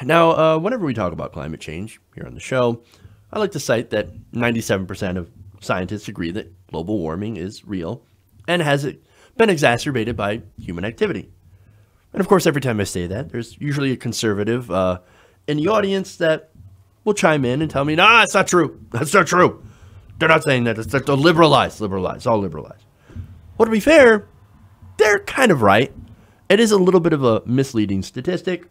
Now, whenever we talk about climate change here on the show, I like to cite that 97% of scientists agree that global warming is real and has been exacerbated by human activity. And of course, every time I say that, there's usually a conservative in the audience that will chime in and tell me, nah, it's not true. That's not true. They're not saying that. It's liberal lies, all liberal lies. Well, to be fair, they're kind of right. It is a little bit of a misleading statistic.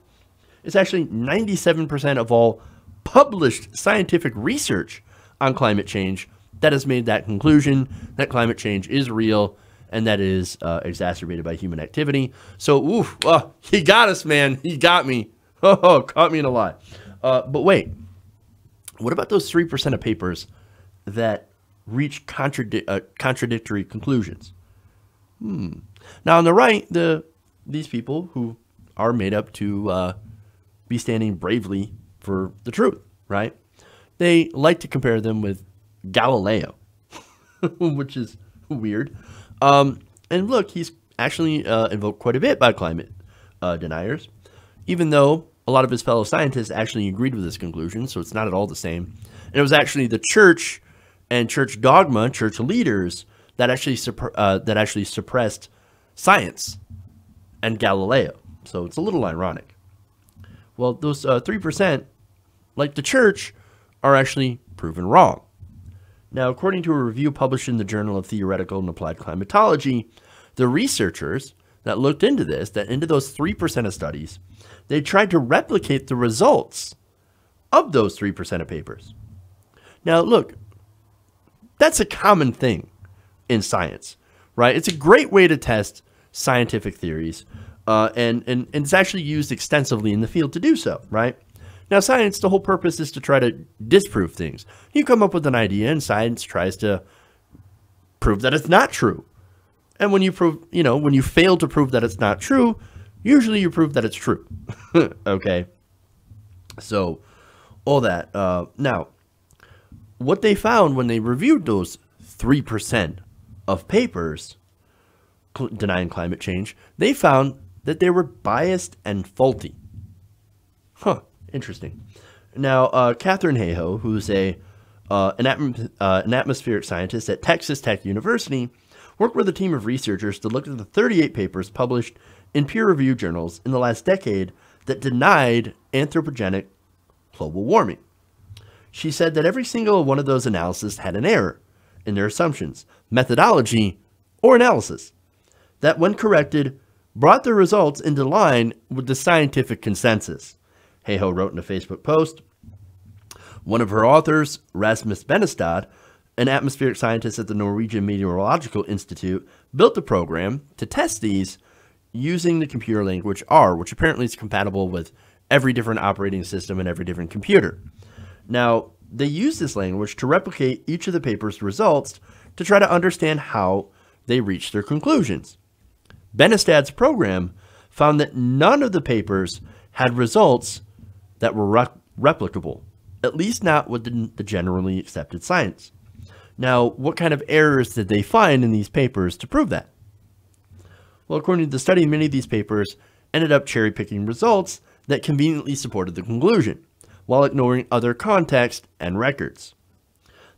It's actually 97% of all published scientific research on climate change that has made that conclusion that climate change is real and that is exacerbated by human activity. So, he got us, man. He got me. Oh, caught me in a lie. But wait, what about those 3% of papers that reach contradictory conclusions? Now, on the right, these people who are made up to be standing bravely for the truth, right? They like to compare them with Galileo, which is weird. And look, he's actually invoked quite a bit by climate deniers, even though a lot of his fellow scientists actually agreed with this conclusion, so it's not at all the same. And it was actually the church and church dogma, church leaders, that actually suppressed science and Galileo. So it's a little ironic. Well, those 3%, like the church, are actually proven wrong. Now, according to a review published in the Journal of Theoretical and Applied Climatology, the researchers that looked into this, that into those 3% of studies, they tried to replicate the results of those 3% of papers. Now, look, that's a common thing in science, right? It's a great way to test scientific theories, and it's actually used extensively in the field to do so, right? Now, science, the whole purpose is to try to disprove things. You come up with an idea, and science tries to prove that it's not true. And when you when you fail to prove that it's not true, usually you prove that it's true. Okay? So, all that. Now, what they found when they reviewed those 3% of papers denying climate change, they found that they were biased and faulty. Interesting. Now, Katharine Hayhoe, who's an atmospheric scientist at Texas Tech University, worked with a team of researchers to look at the 38 papers published in peer-reviewed journals in the last decade that denied anthropogenic global warming. She said that every single one of those analyses had an error in their assumptions, methodology, or analysis, that when corrected, brought the results into line with the scientific consensus. Hayhoe wrote in a Facebook post. One of her authors, Rasmus Benestad, an atmospheric scientist at the Norwegian Meteorological Institute, built the program to test these using the computer language R, which apparently is compatible with every different operating system and every different computer. Now, they use this language to replicate each of the paper's results to try to understand how they reached their conclusions. Benestad's program found that none of the papers had results that were replicable, at least not within the generally accepted science. Now, what kind of errors did they find in these papers to prove that? Well, according to the study, many of these papers ended up cherry-picking results that conveniently supported the conclusion, while ignoring other context and records.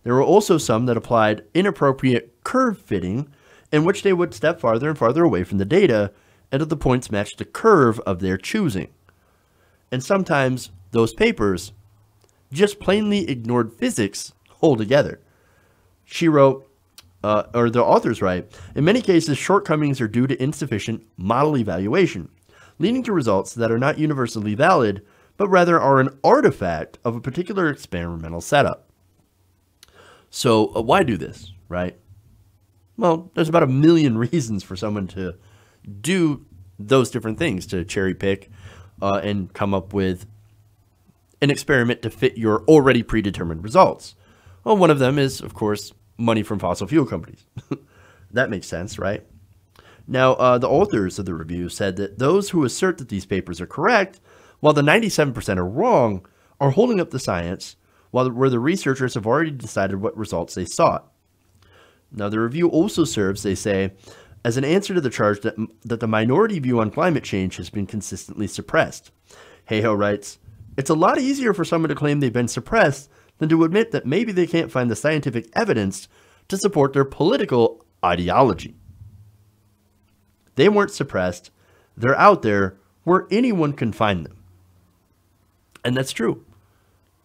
There were also some that applied inappropriate curve fitting, in which they would step farther and farther away from the data until the points matched the curve of their choosing. And sometimes those papers just plainly ignored physics altogether. She wrote, or the authors write, in many cases, shortcomings are due to insufficient model evaluation, leading to results that are not universally valid, but rather are an artifact of a particular experimental setup. So why do this, right? Well, there's about 1 million reasons for someone to do those different things, to cherry pick and come up with an experiment to fit your already predetermined results. Well, one of them is, of course, money from fossil fuel companies. That makes sense, right? Now, the authors of the review said that those who assert that these papers are correct, while the 97% are wrong, are holding up the science, where the researchers have already decided what results they sought. Now, the review also serves, they say, as an answer to the charge that the minority view on climate change has been consistently suppressed. Hayhoe writes, It's a lot easier for someone to claim they've been suppressed than to admit that maybe they can't find the scientific evidence to support their political ideology. They weren't suppressed. They're out there where anyone can find them. And that's true.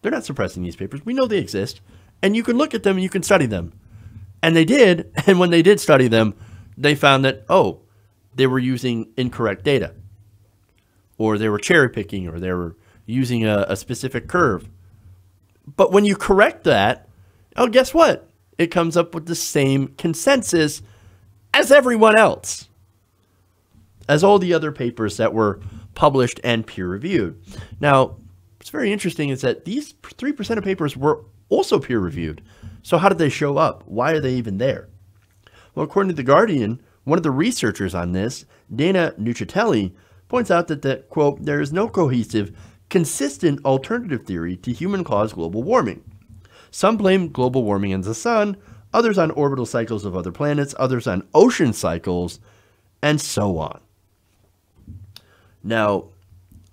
They're not suppressing these papers. We know they exist. And you can look at them and you can study them. And they did. And when they did study them, they found that, oh, they were using incorrect data. Or they were cherry picking, or they were using a specific curve. But when you correct that, oh, guess what? It comes up with the same consensus as everyone else, as all the other papers that were published and peer-reviewed. Now, what's very interesting is that these 3% of papers were also peer-reviewed. So how did they show up? Why are they even there? Well, according to The Guardian, one of the researchers on this, Dana Nuccitelli, points out that, quote, there is no cohesive, consistent alternative theory to human-caused global warming. Some blame global warming on the sun, others on orbital cycles of other planets, others on ocean cycles, and so on. Now,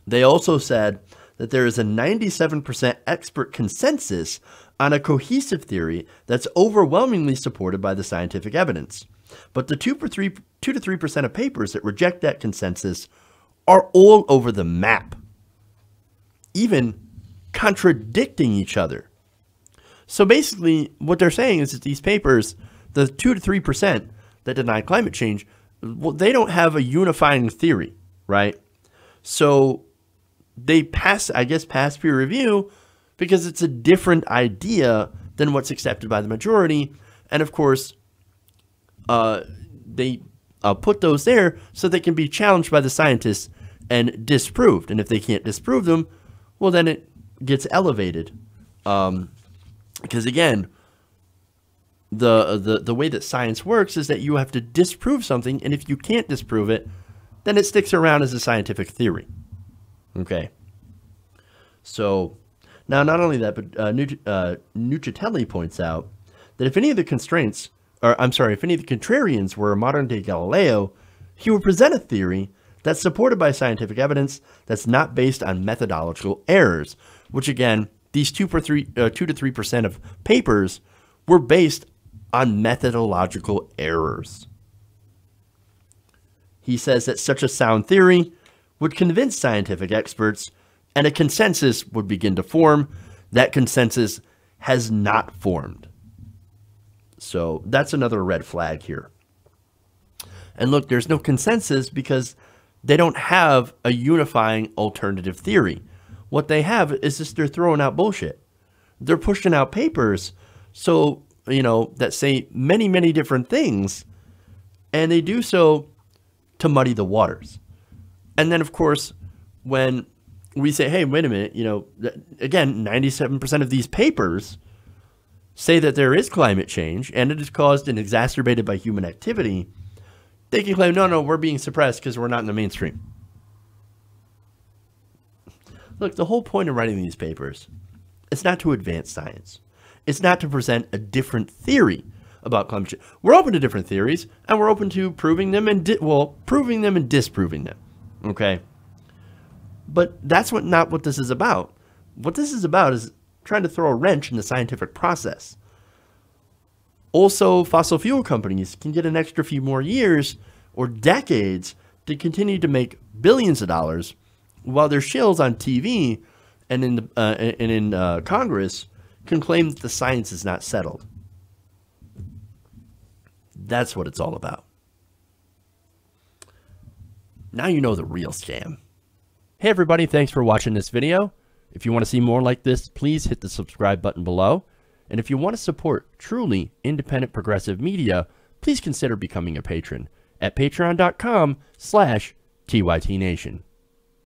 they also said that there is a 97% expert consensus on a cohesive theory that's overwhelmingly supported by the scientific evidence. But the 2 to 3% of papers that reject that consensus are all over the map, even contradicting each other. So basically, what they're saying is that these papers, the 2 to 3% that deny climate change, well, they don't have a unifying theory, right? So they pass peer review because it's a different idea than what's accepted by the majority. And of course, they put those there so they can be challenged by the scientists and disproved. And if they can't disprove them, well, then it gets elevated. Because again, the way that science works is that you have to disprove something, and if you can't disprove it, then it sticks around as a scientific theory. Okay. So now, not only that, but Nuccitelli points out that if any of the contrarians were a modern-day Galileo, he would present a theory that's supported by scientific evidence that's not based on methodological errors, which again, these 2 to 3% of papers were based on methodological errors. He says that such a sound theory would convince scientific experts and a consensus would begin to form. That consensus has not formed. So that's another red flag here. And look, there's no consensus because they don't have a unifying alternative theory. What they have is just they're throwing out bullshit. They're pushing out papers, so, that say many, many different things, and they do so to muddy the waters. And then, of course, when we say, hey, wait a minute, again, 97% of these papers say that there is climate change and it is caused and exacerbated by human activity, they can claim, no, we're being suppressed because we're not in the mainstream. Look, the whole point of writing these papers is not to advance science. It's not to present a different theory about climate change. We're open to different theories, and we're open to proving them and proving them and disproving them. Okay? But that's not what this is about. What this is about is trying to throw a wrench in the scientific process. Also, fossil fuel companies can get an extra few more years or decades to continue to make billions of dollars while their shills on TV and in Congress can claim that the science is not settled. That's what it's all about. Now you know the real scam. Hey everybody, thanks for watching this video. If you want to see more like this, please hit the subscribe button below. And if you want to support truly independent progressive media, please consider becoming a patron at patreon.com/TYTNation.